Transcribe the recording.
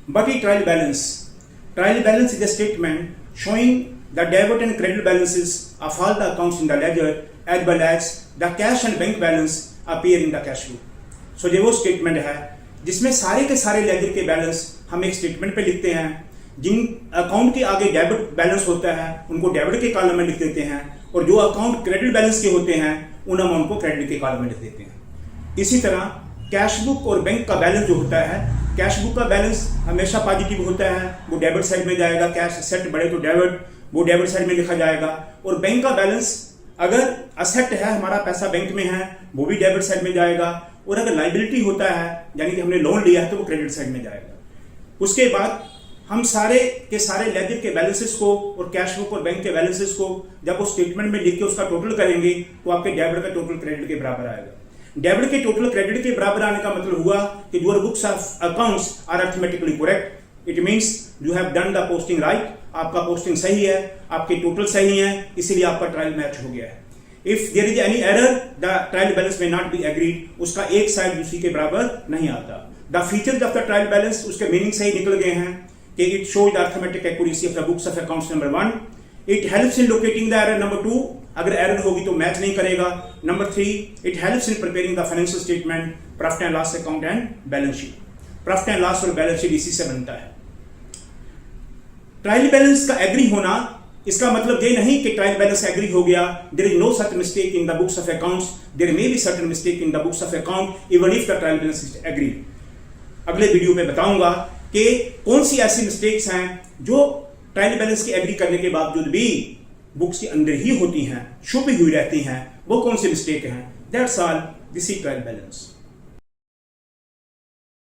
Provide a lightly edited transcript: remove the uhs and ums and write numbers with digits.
Bucky trial balance. Trial balance is a statement showing the debit and credit balances of all the accounts in the ledger as well as the cash and bank balance appear in the cash flow. So ये वो statement है जिसमें सारे के सारे laser के balance हम एक स्टेटमेंट पे लिखते हैं। जिन अकाउंट के आगे डेबिट बैलेंस होता है उनको डेबिट के कॉलम में लिख देते हैं और जो अकाउंट क्रेडिट बैलेंस के होते हैं उन अमाउंट को क्रेडिट के कॉलम में लिख देते हैं। इसी तरह कैश बुक और बैंक का बैलेंस जो होता है, कैश बुक का बैलेंस हमेशा पॉजिटिव होता है, वो डेबिट साइड में जाएगा। कैश असेट बढ़े तो डेबिट, वो डेबिट साइड में लिखा जाएगा। और बैंक का बैलेंस अगर असेट है, हमारा पैसा बैंक में है, वो भी डेबिट साइड में जाएगा। और अगर लाइबिलिटी होता है यानी कि हमने लोन लिया है तो वो क्रेडिट साइड में जाएगा। उसके बाद हम सारे के सारे लेजर के बैलेंसेस को और कैश बुक और बैंक के बैलेंसेस को जब वो स्टेटमेंट में लिख के उसका टोटल करेंगे तो आपके डेबिट का टोटल क्रेडिट के बराबर आएगा। डेबिट के टोटल क्रेडिट के बराबर आने का मतलब हुआ कि your books of accounts are arithmetically correct. It means you have done the posting right, आपका पोस्टिंग सही है, आपके टोटल सही है, इसीलिए आपका ट्रायल मैच हो गया है। If there is any error the trial balance में नॉट बी एग्रीड, उसका एक साइड दूसरी के बराबर नहीं आता। The features of the trial balance, उसके मीनिंग सही निकल गए हैं कि it shows the arithmetic accuracy of the books of accounts number 1, it helps in locating the error number 2, अगर एरर होगी तो मैच नहीं करेगा। Number 3, it helps in preparing the financial statement, profit and loss account and balance sheet. Profit and loss और balance sheet इसी से बनता है। ट्रायल बैलेंस का एग्री होना, इसका मतलब ये नहीं कि ट्रायल बैलेंस एग्री हो गया, there is no such mistake in the books of accounts, there may be certain mistake in the books of account even if the trial balance is agree. अगले video में बताऊंगा कि कौन सी ऐसी mistakes हैं जो ट्रायल बैलेंस की agree करने के बावजूद भी बुक्स के अंदर ही होती हैं, छुपी हुई रहती हैं, वो कौन सी मिस्टेक हैं। That's all, this is trial balance.